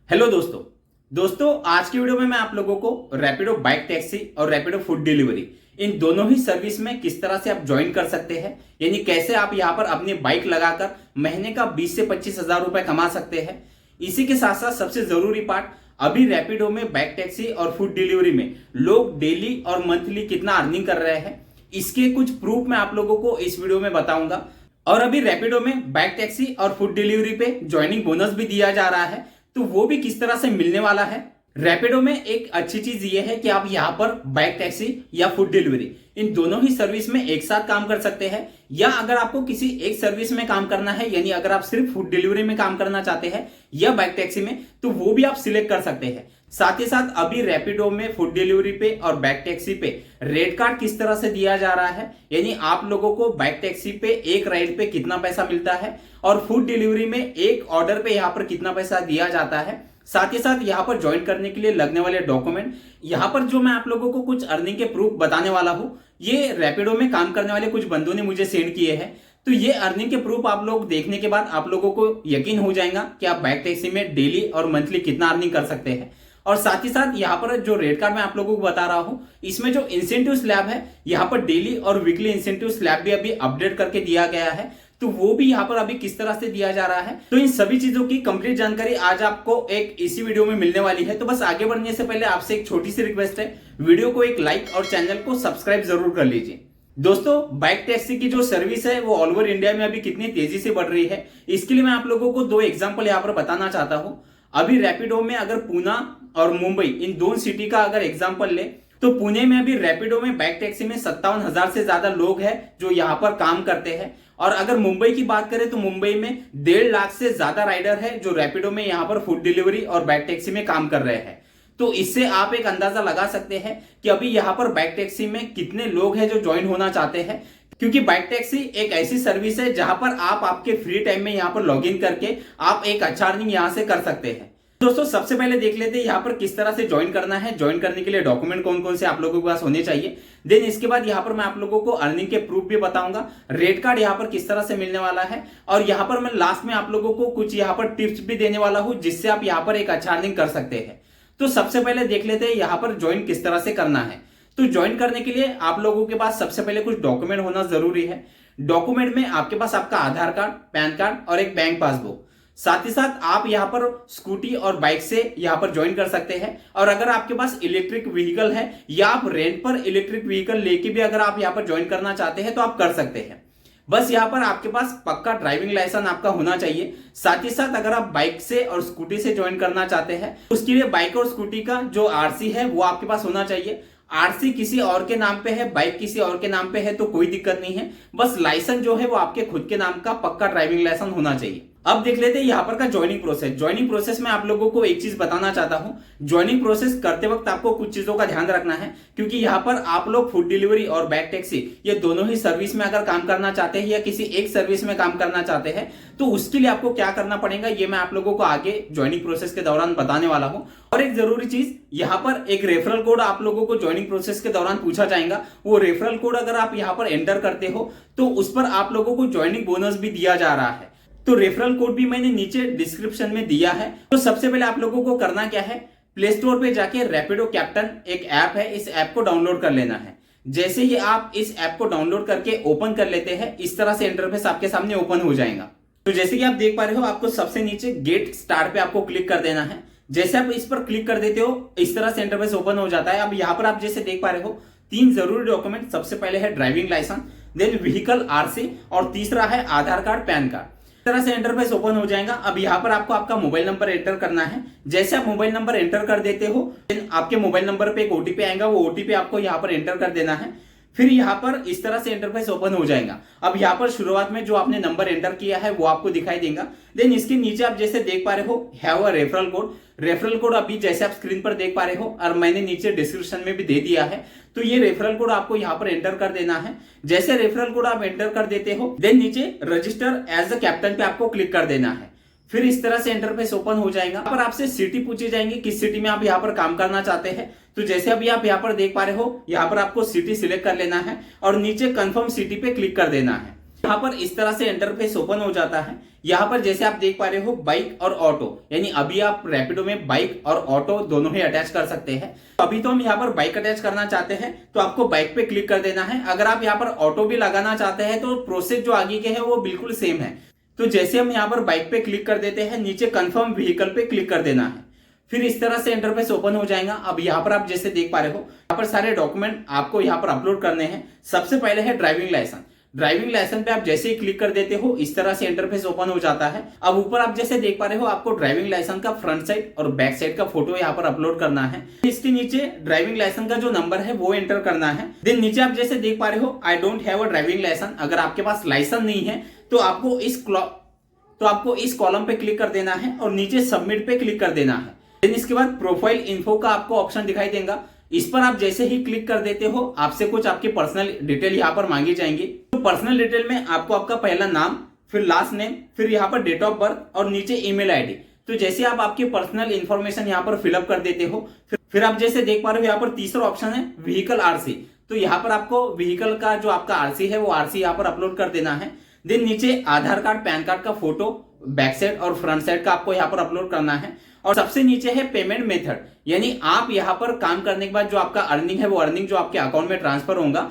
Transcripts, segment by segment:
Hello दोस्तों। आज की वीडियो में मैं आप लोगों को रैपिडो बाइक टैक्सी और रैपिडो फूड डिलीवरी इन दोनों ही सर्विस में किस तरह से आप ज्वाइन कर सकते हैं, यानी कैसे आप यहां पर अपनी बाइक लगाकर महीने का 20 से 25 हजार रुपए कमा सकते हैं। इसी के साथ साथ सबसे जरूरी पार्ट, अभी रैपिडो में बाइक टैक्सी और फूड डिलीवरी में लोग डेली और मंथली कितना अर्निंग कर रहे हैं, इसके कुछ प्रूफ मैं आप लोगों को इस वीडियो में बताऊंगा। और अभी रैपिडो में बाइक टैक्सी और फूड डिलीवरी पे ज्वाइनिंग बोनस भी दिया जा रहा है, तो वो भी किस तरह से मिलने वाला है। रैपिडो में एक अच्छी चीज ये है कि आप यहां पर बाइक टैक्सी या फूड डिलीवरी इन दोनों ही सर्विस में एक साथ काम कर सकते हैं, या अगर आपको किसी एक सर्विस में काम करना है, यानी अगर आप सिर्फ फूड डिलीवरी में काम करना चाहते हैं या बाइक टैक्सी में, तो वो भी आप सिलेक्ट कर सकते हैं। साथ ही साथ अभी रैपिडो में फूड डिलीवरी पे और बाइक टैक्सी पे रेट कार्ड किस तरह से दिया जा रहा है, यानी आप लोगों को बाइक टैक्सी पे एक राइड पे कितना पैसा मिलता है और फूड डिलीवरी में एक ऑर्डर पे यहां पर कितना पैसा दिया जाता है। साथ ही साथ यहां पर ज्वाइन करने के लिए लगने वाले डॉक्यूमेंट, यहां पर जो मैं आप लोगों को कुछ अर्निंग के प्रूफ बताने वाला हूं, ये रैपिडो में काम करने वाले कुछ बंदों ने मुझे सेंड किए हैं। तो ये अर्निंग के प्रूफ आप लोग देखने के बाद आप लोगों को यकीन हो जाएगा कि आप बाइक टैक्सी में डेली और मंथली कितना अर्निंग कर सकते हैं। और साथ ही साथ यहाँ पर जो रेट कार्ड मैं आप लोगों को बता रहा हूं, इसमें जो इंसेंटिव स्लैब है, यहाँ पर डेली और वीकली इंसेंटिव स्लैब भी अभी अपडेट करके दिया गया है, तो वो भी यहाँ पर अभी किस तरह से दिया जा रहा है। तो इन सभी चीजों की कंप्लीट जानकारी आज आपको एक इसी वीडियो में मिलने वाली है। तो बस आगे बढ़ने से पहले आपसे एक छोटी सी रिक्वेस्ट है, वीडियो को एक लाइक और चैनल को सब्सक्राइब जरूर कर लीजिए। दोस्तों, बाइक टैक्सी की जो सर्विस है वो ऑल ओवर इंडिया में अभी कितनी तेजी से बढ़ रही है, इसके लिए मैं आप लोगों को दो एग्जाम्पल यहाँ पर बताना चाहता हूँ। अभी रैपिडो में अगर पूना और मुंबई इन दोनों सिटी का अगर एग्जाम्पल ले, तो पुणे में अभी रैपिडो में बाइक टैक्सी में 57,000 से ज्यादा लोग हैं जो यहाँ पर काम करते हैं। और अगर मुंबई की बात करें तो मुंबई में 1.5 लाख से ज्यादा राइडर है जो रैपिडो में यहाँ पर फूड डिलीवरी और बाइक टैक्सी में काम कर रहे हैं। तो इससे आप एक अंदाजा लगा सकते हैं कि अभी यहाँ पर बाइक टैक्सी में कितने लोग हैं जो ज्वाइन होना चाहते हैं, क्योंकि बाइक टैक्सी एक ऐसी सर्विस है जहां पर आप आपके फ्री टाइम में यहाँ पर लॉग इन करके आप एक अच्छा अर्निंग यहाँ से कर सकते हैं। दोस्तों, सबसे पहले देख लेते हैं यहाँ पर किस तरह से ज्वाइन करना है। ज्वाइन करने के लिए डॉक्यूमेंट कौन कौन से आप लोगों के पास होने चाहिए, देन इसके बाद यहाँ पर मैं आप लोगों को अर्निंग के प्रूफ भी बताऊंगा, रेट कार्ड यहाँ पर किस तरह से मिलने वाला है, और यहाँ पर मैं लास्ट में आप लोगों को कुछ यहाँ पर टिप्स भी देने वाला हूँ जिससे आप यहाँ पर एक अच्छा अर्निंग कर सकते हैं। तो सबसे पहले देख लेते हैं यहाँ पर ज्वाइन किस तरह से करना है। तो ज्वाइन करने के लिए आप लोगों के पास सबसे पहले कुछ डॉक्यूमेंट होना जरूरी है। डॉक्यूमेंट में आपके पास आपका आधार कार्ड, पैन कार्ड और एक बैंक पासबुक। साथ ही साथ आप यहाँ पर स्कूटी और बाइक से यहाँ पर ज्वाइन कर सकते हैं। और अगर आपके पास इलेक्ट्रिक व्हीकल है या आप रेंट पर इलेक्ट्रिक व्हीकल लेके भी अगर आप यहाँ पर ज्वाइन करना चाहते हैं तो आप कर सकते हैं। बस यहाँ पर आपके पास पक्का ड्राइविंग लाइसेंस आपका होना चाहिए। साथ ही साथ अगर आप बाइक से और स्कूटी से ज्वाइन करना चाहते हैं, उसके लिए बाइक और स्कूटी का जो आरसी है वो आपके पास होना चाहिए। आरसी किसी और के नाम पे है, बाइक किसी और के नाम पे है तो कोई दिक्कत नहीं है, बस लाइसेंस जो है वो आपके खुद के नाम का पक्का ड्राइविंग लाइसेंस होना चाहिए। अब देख लेते हैं यहाँ पर का ज्वाइनिंग प्रोसेस। ज्वाइनिंग प्रोसेस में आप लोगों को एक चीज बताना चाहता हूँ, ज्वाइनिंग प्रोसेस करते वक्त आपको कुछ चीजों का ध्यान रखना है, क्योंकि यहाँ पर आप लोग फूड डिलीवरी और बाइक टैक्सी ये दोनों ही सर्विस में अगर काम करना चाहते हैं या किसी एक सर्विस में काम करना चाहते हैं, तो उसके लिए आपको क्या करना पड़ेगा ये मैं आप लोगों को आगे ज्वाइनिंग प्रोसेस के दौरान बताने वाला हूँ। और एक जरूरी चीज, यहाँ पर एक रेफरल कोड आप लोगों को ज्वाइनिंग प्रोसेस के दौरान पूछा जाएगा। वो रेफरल कोड अगर आप यहाँ पर एंटर करते हो तो उस पर आप लोगों को ज्वाइनिंग बोनस भी दिया जा रहा है। तो रेफरल कोड भी मैंने नीचे डिस्क्रिप्शन में दिया है। तो सबसे पहले आप लोगों को करना क्या है, प्ले स्टोर पे जाके रैपिडो कैप्टन एक ऐप है, इस ऐप को डाउनलोड कर लेना है। जैसे ही आप इस ऐप को डाउनलोड करके ओपन कर लेते हैं, इस तरह से इंटरफेस आपके सामने ओपन हो जाएगा। तो जैसे कि आप देख पा रहे हो, आपको सबसे नीचे गेट स्टार्ट पे आपको क्लिक कर देना है। जैसे आप इस पर क्लिक कर देते हो, इस तरह से इंटरफेस ओपन हो जाता है। अब यहाँ पर आप जैसे देख पा रहे हो, 3 जरूरी डॉक्यूमेंट, सबसे पहले है driving licence, then vehicle RC और तीसरा है आधार कार्ड, पैन कार्ड। इस तरह से इंटरफेस ओपन हो जाएगा। अब यहाँ पर आपको आपका मोबाइल नंबर एंटर करना है। जैसे आप मोबाइल नंबर एंटर कर देते हो, देन आपके मोबाइल नंबर पे एक ओटीपी आएगा, वो ओटीपी आपको यहाँ पर एंटर कर देना है। फिर यहाँ पर इस तरह से इंटरफेस ओपन हो जाएगा। अब यहाँ पर शुरुआत में जो आपने नंबर एंटर किया है वो आपको दिखाई देगा। देन इसके नीचे आप जैसे देख पा रहे हो, have a referral code. Referral code अभी जैसे आप स्क्रीन पर देख पा रहे हो और मैंने नीचे डिस्क्रिप्शन में भी दे दिया है, तो ये रेफरल कोड आपको यहाँ पर एंटर कर देना है। जैसे रेफरल कोड आप एंटर कर देते हो, देन नीचे रजिस्टर एज अ कैप्टन पे आपको क्लिक कर देना है। फिर इस तरह से इंटरफेस ओपन हो जाएगा। यहाँ पर आपसे सिटी पूछी जाएंगी, किस सिटी में आप यहाँ पर काम करना चाहते हैं। तो जैसे अभी आप यहाँ पर देख पा रहे हो, यहाँ पर आपको सिटी सिलेक्ट कर लेना है और नीचे कंफर्म सिटी पे क्लिक कर देना है। यहाँ पर इस तरह से इंटरफेस ओपन हो जाता है। यहाँ पर जैसे आप देख पा रहे हो बाइक और ऑटो, यानी अभी आप रैपिडो में बाइक और ऑटो दोनों ही अटैच कर सकते हैं। अभी तो हम यहाँ पर बाइक अटैच करना चाहते हैं तो आपको बाइक पे क्लिक कर देना है। अगर आप यहाँ पर ऑटो भी लगाना चाहते हैं तो प्रोसेस जो आगे के है वो बिल्कुल सेम है। तो जैसे हम यहाँ पर बाइक पे क्लिक कर देते हैं, नीचे कंफर्म व्हीकल पे क्लिक कर देना है। फिर इस तरह से इंटरफेस ओपन हो जाएगा। अब यहाँ पर आप जैसे देख पा रहे हो, यहाँ पर सारे डॉक्यूमेंट आपको यहाँ पर अपलोड करने हैं। सबसे पहले है ड्राइविंग लाइसेंस। ड्राइविंग लाइसेंस पे आप जैसे ही क्लिक कर देते हो, इस तरह से इंटरफेस ओपन हो जाता है। अब ऊपर आप जैसे देख पा रहे हो, आपको ड्राइविंग लाइसेंस का फ्रंट साइड और बैक साइड का फोटो यहाँ पर अपलोड करना है। इसके नीचे ड्राइविंग लाइसेंस का जो नंबर है वो एंटर करना है। देन नीचे आप जैसे देख पा रहे हो, I don't have a driving licence. अगर आपके पास लाइसेंस नहीं है तो आपको इस कॉलम पे क्लिक कर देना है और नीचे सबमिट पे क्लिक कर देना है। देन इसके बाद प्रोफाइल इन्फो का आपको ऑप्शन दिखाई देगा। इस पर आप जैसे ही क्लिक कर देते हो, आपसे कुछ आपकी पर्सनल डिटेल यहाँ पर मांगी जाएंगी। तो पर्सनल डिटेल में आपको आपका पहला नाम, फिर लास्ट नेम, फिर यहाँ पर डेट ऑफ बर्थ और नीचे ईमेल आईडी। तो जैसे आप आपकी पर्सनल इंफॉर्मेशन यहाँ पर फिलअप कर देते हो, फिर आप जैसे देख पा रहे हो यहाँ पर तीसरा ऑप्शन है व्हीकल आरसी। तो यहाँ पर आपको व्हीकल का जो आपका आरसी है वो आरसी यहाँ पर अपलोड कर देना है। देन नीचे आधार कार्ड, पैन कार्ड का फोटो बैक साइड और फ्रंट साइड का आपको यहाँ पर अपलोड करना है। और सबसे नीचे है पेमेंट मेथड, यानी आप यहाँ पर काम करने के बाद जो आपका अर्निंग है वो अर्निंग जो आपके अकाउंट में ट्रांसफर होगा।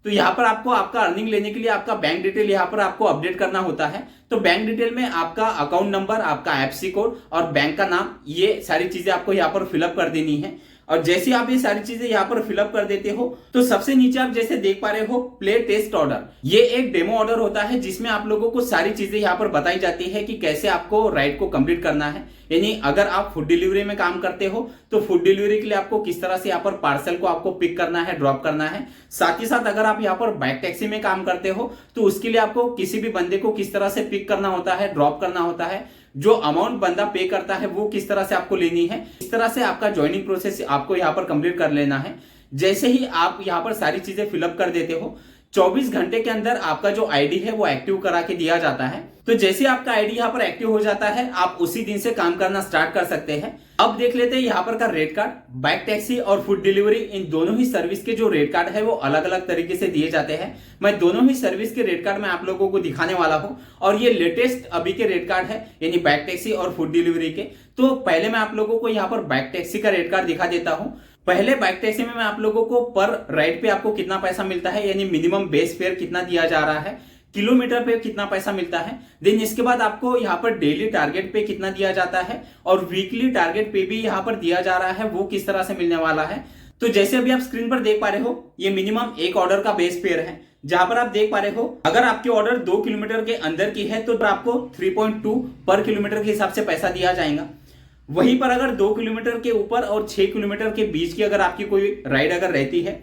तो यहाँ पर आपको आपका अर्निंग लेने के लिए आपका बैंक डिटेल यहाँ पर आपको अपडेट करना होता है। तो बैंक डिटेल में आपका अकाउंट नंबर, आपका आईएफएससी कोड और बैंक का नाम, ये सारी चीजें आपको यहाँ पर फिलअप कर देनी है। और जैसे आप ये सारी चीजें यहाँ पर फिलअप कर देते हो तो सबसे नीचे आप जैसे देख पा रहे हो प्ले टेस्ट ऑर्डर, ये एक डेमो ऑर्डर होता है जिसमें आप लोगों को सारी चीजें यहाँ पर बताई जाती है कि कैसे आपको राइड को कंप्लीट करना है। यानी अगर आप फूड डिलीवरी में काम करते हो तो फूड डिलीवरी के लिए आपको किस तरह से यहाँ पर पार्सल को आपको पिक करना है, ड्रॉप करना है। साथ ही साथ अगर आप यहाँ पर बाइक टैक्सी में काम करते हो तो उसके लिए आपको किसी भी बंदे को किस तरह से पिक करना होता है, ड्रॉप करना होता है, जो अमाउंट बंदा पे करता है वो किस तरह से आपको लेनी है। इस तरह से आपका ज्वाइनिंग प्रोसेस आपको यहाँ पर कंप्लीट कर लेना है। जैसे ही आप यहाँ पर सारी चीजें फिलअप कर देते हो, 24 घंटे के अंदर आपका जो आईडी है वो एक्टिव करा के दिया जाता है। तो जैसे आपका आईडी यहाँ पर एक्टिव हो जाता है, आप उसी दिन से काम करना स्टार्ट कर सकते हैं। अब देख लेते हैं यहाँ पर का रेट कार्ड। बाइक टैक्सी और फूड डिलीवरी, इन दोनों ही सर्विस के जो रेट कार्ड है वो अलग अलग तरीके से दिए जाते हैं। मैं दोनों ही सर्विस के रेट कार्ड में आप लोगों को दिखाने वाला हूँ और ये लेटेस्ट अभी के रेट कार्ड है, यानी बाइक टैक्सी और फूड डिलीवरी के। तो पहले मैं आप लोगों को यहाँ पर बाइक टैक्सी का रेट कार्ड दिखा देता हूँ। पहले बाइक टैक्सी में मैं आप लोगों को पर राइड पे आपको कितना पैसा मिलता है, यानी मिनिमम बेस फेयर कितना दिया जा रहा है, किलोमीटर पे कितना पैसा मिलता है। देन इसके बाद आपको यहाँ पर डेली टारगेट पे कितना दिया जाता है और वीकली टारगेट पे भी यहाँ पर दिया जा रहा है, वो किस तरह से मिलने वाला है। तो जैसे अभी आप स्क्रीन पर देख पा रहे हो, ये मिनिमम एक ऑर्डर का बेस फेयर है, जहां पर आप देख पा रहे हो अगर आपकी ऑर्डर 2 किलोमीटर के अंदर की है तो आपको 3.2 पर किलोमीटर के हिसाब से पैसा दिया जाएगा। वहीं पर अगर 2 किलोमीटर के ऊपर और 6 किलोमीटर के बीच की अगर आपकी कोई राइड अगर रहती है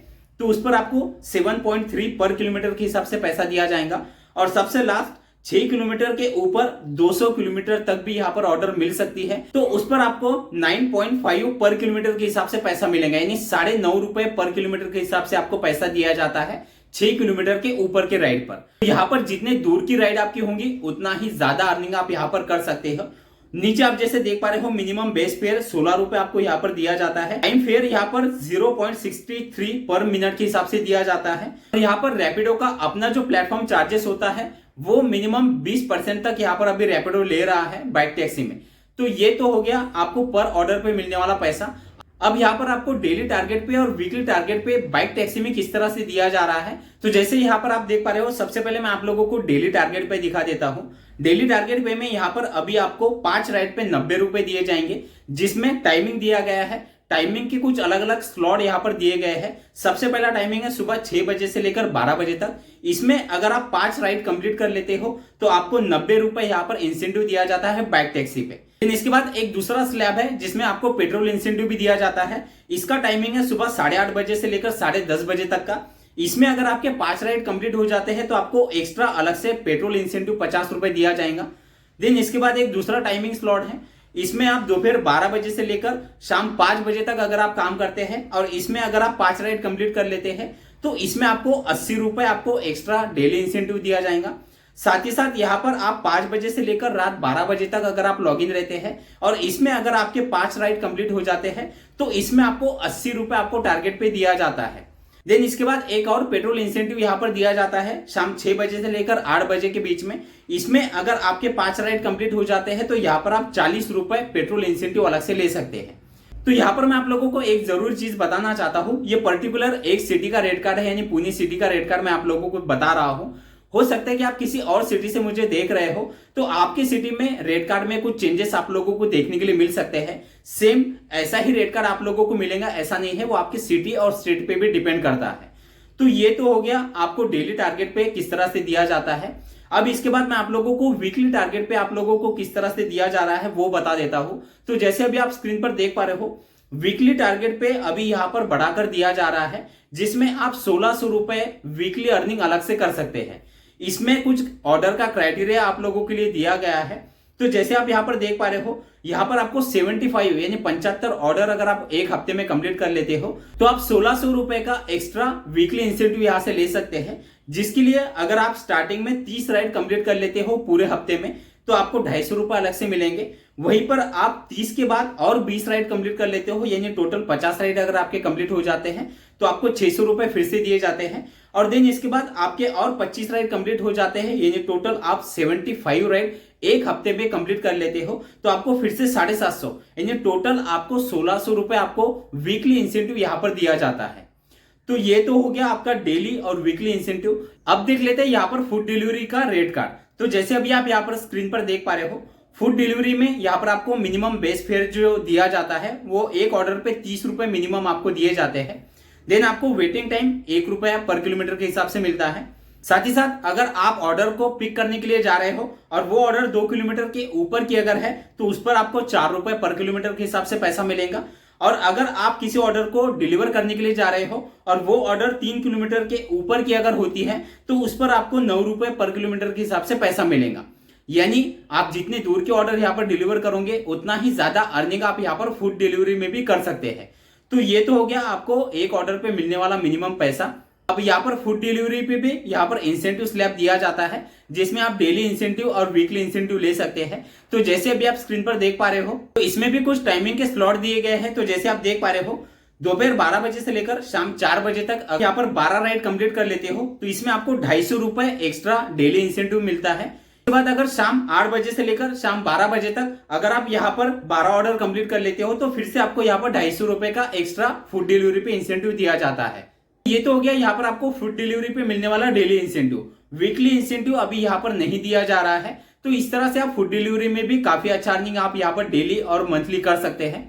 तो उस पर आपको 7.3 पर किलोमीटर के हिसाब से पैसा दिया जाएगा। और सबसे लास्ट 6 किलोमीटर के ऊपर 200 किलोमीटर तक भी यहाँ पर ऑर्डर मिल सकती है, तो उस पर आपको 9.5 पर किलोमीटर के हिसाब से पैसा मिलेगा, यानी 9.5 रुपए पर किलोमीटर के हिसाब से आपको पैसा दिया जाता है 6 किलोमीटर के ऊपर के राइड पर। यहाँ पर जितने दूर की राइड आपकी होंगी उतना ही ज्यादा अर्निंग आप यहाँ पर कर सकते हो। नीचे आप जैसे देख पा रहे हो मिनिमम बेस फेयर 16 रुपए आपको यहाँ पर दिया जाता है। टाइम फेयर यहाँ पर 0.63 पर मिनट के हिसाब से दिया जाता है। यहाँ पर रैपिडो का अपना जो प्लेटफॉर्म चार्जेस होता है वो मिनिमम 20% तक यहाँ पर अभी रैपिडो ले रहा है बाइक टैक्सी में। तो ये तो हो गया आपको पर ऑर्डर पे मिलने वाला पैसा। अब यहाँ पर आपको डेली टारगेट पे और वीकली टारगेट पे बाइक टैक्सी में किस तरह से दिया जा रहा है, तो जैसे यहाँ पर आप देख पा रहे हो, सबसे पहले मैं आप लोगों को डेली टारगेट पे दिखा देता हूँ। डेली टारगेट पे में यहाँ पर अभी आपको 5 राइड पे 90 रुपए दिए जाएंगे, जिसमें टाइमिंग दिया गया है। टाइमिंग के कुछ अलग अलग स्लॉट यहाँ पर दिए गए हैं। सबसे पहला टाइमिंग है सुबह 6 बजे से लेकर 12 बजे तक। इसमें अगर आप 5 राइड कंप्लीट कर लेते हो तो आपको 90 रुपए यहाँ पर इंसेंटिव दिया जाता है बाइक टैक्सी पे। इसके बाद एक दूसरा स्लैब है जिसमें आपको पेट्रोल इंसेंटिव भी दिया जाता है। इसका टाइमिंग है सुबह 8:30 बजे से लेकर 10:30 बजे तक का। इसमें अगर आपके 5 राइड कंप्लीट हो जाते हैं तो आपको एक्स्ट्रा अलग से पेट्रोल इंसेंटिव 50 रुपए दिया जाएगा। देन इसके बाद एक दूसरा टाइमिंग स्लॉट है, इसमें आप दोपहर 12 बजे से लेकर शाम 5 बजे तक अगर आप काम करते हैं और इसमें अगर आप 5 राइड कंप्लीट कर लेते हैं तो इसमें आपको 80 रुपए आपको एक्स्ट्रा डेली इंसेंटिव दिया जाएगा। साथ ही साथ यहाँ पर आप 5 बजे से लेकर रात 12 बजे तक अगर आप लॉग इन रहते हैं और इसमें अगर आपके 5 राइड कंप्लीट हो जाते हैं तो इसमें आपको 80 रुपए आपको टारगेट पे दिया जाता है। देन इसके बाद एक और पेट्रोल इंसेंटिव यहाँ पर दिया जाता है शाम 6 बजे से लेकर 8 बजे के बीच में। इसमें अगर आपके 5 राइड कंप्लीट हो जाते हैं तो यहाँ पर आप 40 रुपए पेट्रोल इंसेंटिव अलग से ले सकते हैं। तो यहाँ पर मैं आप लोगों को एक जरूरी चीज बताना चाहता हूँ, ये पर्टिकुलर एक सिटी का रेट कार्ड है, यानी पुणे सिटी का रेट कार्ड मैं आप लोगों को बता रहा हूँ। हो सकता है कि आप किसी और सिटी से मुझे देख रहे हो तो आपकी सिटी में रेट कार्ड में कुछ चेंजेस आप लोगों को देखने के लिए मिल सकते हैं। सेम ऐसा ही रेट कार्ड आप लोगों को मिलेगा ऐसा नहीं है, वो आपकी सिटी और स्टेट पे भी डिपेंड करता है। तो ये तो हो गया आपको डेली टारगेट पे किस तरह से दिया जाता है। अब इसके बाद मैं आप लोगों को वीकली टारगेट पे आप लोगों को किस तरह से दिया जा रहा है वो बता देता हूं। तो जैसे अभी आप स्क्रीन पर देख पा रहे हो, वीकली टारगेट पे अभी यहां पर बढ़ाकर दिया जा रहा है, जिसमें आप 1600 रुपए वीकली अर्निंग अलग से कर सकते हैं। इसमें कुछ ऑर्डर का क्राइटेरिया आप लोगों के लिए दिया गया है। तो जैसे आप यहां पर देख पा रहे हो, यहां पर आपको 75 यानी 75 ऑर्डर अगर आप एक हफ्ते में कंप्लीट कर लेते हो तो आप 1600 रुपए का एक्स्ट्रा वीकली इंसेंटिव यहां से ले सकते हैं। जिसके लिए अगर आप स्टार्टिंग में 30 राइड कंप्लीट कर लेते हो पूरे हफ्ते में तो आपको 250 रुपए अलग से मिलेंगे। वहीं पर आप 30 के बाद और 20 राइड कंप्लीट कर लेते हो, यानी टोटल 50 राइड अगर आपके कंप्लीट हो जाते हैं तो आपको 600 रुपए फिर से दिए जाते हैं। और देन इसके बाद आपके और 25 राइड कंप्लीट हो जाते हैं, यानी टोटल आप 75 राइड एक हफ्ते में कंप्लीट कर लेते हो तो आपको फिर से 750 यानी टोटल आपको 1600 रुपए आपको वीकली इंसेंटिव यहां पर दिया जाता है। तो ये तो हो गया आपका डेली और वीकली इंसेंटिव। अब देख लेते हैं यहाँ पर फूड डिलीवरी का रेट कार्ड। तो जैसे अभी आप यहाँ पर स्क्रीन पर देख पा रहे हो, फूड डिलीवरी में यहाँ पर आपको मिनिमम बेस फेयर जो दिया जाता है वो एक ऑर्डर पे 30 रुपए मिनिमम आपको दिए जाते हैं। देन आपको वेटिंग टाइम 1 रुपया पर किलोमीटर के हिसाब से मिलता है। साथ ही साथ अगर आप ऑर्डर को पिक करने के लिए जा रहे हो और वो ऑर्डर 2 किलोमीटर के ऊपर की अगर है तो उस पर आपको 4 रुपए पर किलोमीटर के हिसाब से पैसा मिलेगा। और अगर आप किसी ऑर्डर को डिलीवर करने के लिए जा रहे हो और वो ऑर्डर 3 किलोमीटर के ऊपर की अगर होती है तो उस पर आपको 9 रुपए पर किलोमीटर के हिसाब से पैसा मिलेगा। यानी आप जितने दूर के ऑर्डर यहाँ पर डिलीवर करोगे उतना ही ज्यादा अर्निंग आप यहाँ पर फूड डिलीवरी में भी कर सकते हैं। तो ये तो हो गया आपको एक ऑर्डर पे मिलने वाला मिनिमम पैसा। अब यहाँ पर फूड डिलीवरी पे भी यहाँ पर इंसेंटिव स्लैब दिया जाता है, जिसमें आप डेली इंसेंटिव और वीकली इंसेंटिव ले सकते हैं। तो जैसे अभी आप स्क्रीन पर देख पा रहे हो तो इसमें भी कुछ टाइमिंग के स्लॉट दिए गए हैं। तो जैसे आप देख पा रहे हो, दोपहर 12 बजे से लेकर शाम 4 बजे तक यहाँ पर 12 राइड कंप्लीट कर लेते हो तो इसमें आपको 250 रुपए एक्स्ट्रा डेली इंसेंटिव मिलता है। उसके बाद अगर शाम 8 बजे से लेकर शाम 12 बजे तक अगर आप यहाँ पर 12 ऑर्डर कंप्लीट कर लेते हो तो फिर से आपको यहाँ पर 250 रुपए का एक्स्ट्रा फूड डिलीवरी पे इंसेंटिव दिया जाता है। ये तो हो गया यहाँ पर आपको फूड डिलीवरी पे मिलने वाला डेली इंसेंटिव। वीकली इंसेंटिव अभी यहाँ पर नहीं दिया जा रहा है। तो इस तरह से आप फूड डिलीवरी में भी काफी अच्छा अर्निंग आप यहाँ पर डेली और मंथली कर सकते हैं।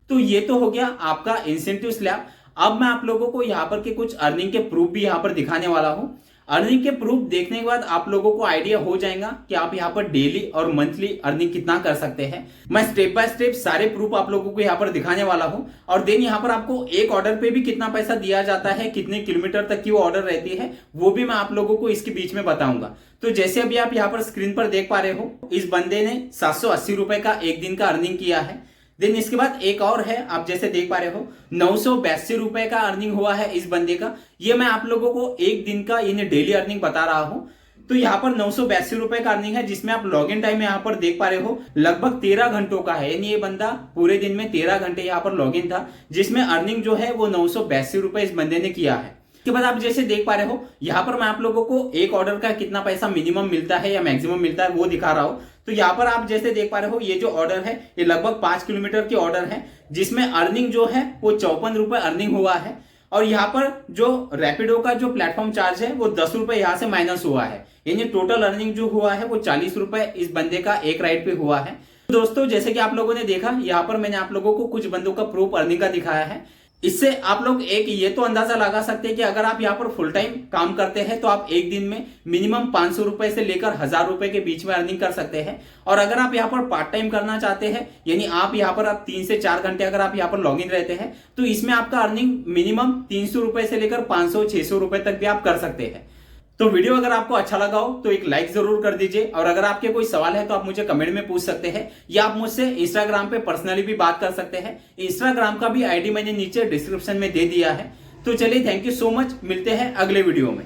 तो ये तो हो गया आपका इंसेंटिव स्लैब। अब मैं आप लोगों को यहाँ पर के कुछ अर्निंग के प्रूफ भी यहाँ पर दिखाने वाला हूँ। अर्निंग के प्रूफ देखने के बाद आप लोगों को आइडिया हो जाएगा कि आप यहाँ पर डेली और मंथली अर्निंग कितना कर सकते हैं। मैं स्टेप बाय स्टेप सारे प्रूफ आप लोगों को यहाँ पर दिखाने वाला हूँ। और देन यहाँ पर आपको एक ऑर्डर पे भी कितना पैसा दिया जाता है, कितने किलोमीटर तक की वो ऑर्डर रहती है, वो भी मैं आप लोगों को इसके बीच में बताऊंगा। तो जैसे अभी आप यहाँ पर स्क्रीन पर देख पा रहे हो, इस बंदे ने 780 रुपए का एक दिन का अर्निंग किया है। देन इसके बाद एक और है, आप जैसे देख पा रहे हो 982 रुपए का अर्निंग हुआ है इस बंदे का। ये मैं आप लोगों को एक दिन का यानी डेली अर्निंग बता रहा हूं। तो यहाँ पर 982 रुपए का अर्निंग है, जिसमें आप लॉग इन टाइम यहाँ पर देख पा रहे हो लगभग 13 घंटों का है। यानी ये बंदा पूरे दिन में 13 घंटे यहाँ पर लॉग इन था, जिसमें अर्निंग जो है वो 982 रुपए इस बंदे ने किया है। उसके बाद आप जैसे देख पा रहे हो यहाँ पर मैं आप लोगों को एक ऑर्डर का कितना पैसा मिनिमम मिलता है या मैक्सिमम मिलता है वो दिखा रहा हूं। तो यहाँ पर आप जैसे देख पा रहे हो, ये जो ऑर्डर है ये लगभग 5 किलोमीटर की ऑर्डर है, जिसमें अर्निंग जो है वो 54 रुपए अर्निंग हुआ है। और यहाँ पर जो रैपिडो का जो प्लेटफॉर्म चार्ज है वो 10 रुपए यहाँ से माइनस हुआ है, यानी टोटल अर्निंग जो हुआ है वो 40 रुपए इस बंदे का एक राइड पे हुआ है। दोस्तों जैसे कि आप लोगों ने देखा, यहाँ पर मैंने आप लोगों को कुछ बंदों का प्रूफ अर्निंग का दिखाया है। इससे आप लोग एक ये तो अंदाजा लगा सकते हैं कि अगर आप यहाँ पर फुल टाइम काम करते हैं तो आप एक दिन में मिनिमम 500 रुपए से लेकर 1000 रुपए के बीच में अर्निंग कर सकते हैं। और अगर आप यहाँ पर पार्ट टाइम करना चाहते हैं, यानी आप यहाँ पर आप 3 से 4 घंटे अगर आप यहाँ पर लॉग इन रहते हैं तो इसमें आपका अर्निंग मिनिमम 300 रुपए से लेकर 500-600 रुपए तक भी आप कर सकते हैं। तो वीडियो अगर आपको अच्छा लगा हो तो एक लाइक जरूर कर दीजिए। और अगर आपके कोई सवाल है तो आप मुझे कमेंट में पूछ सकते हैं, या आप मुझसे इंस्टाग्राम पे पर्सनली भी बात कर सकते हैं। इंस्टाग्राम का भी आईडी मैंने नीचे डिस्क्रिप्शन में दे दिया है। तो चलिए, थैंक यू सो मच, मिलते हैं अगले वीडियो में।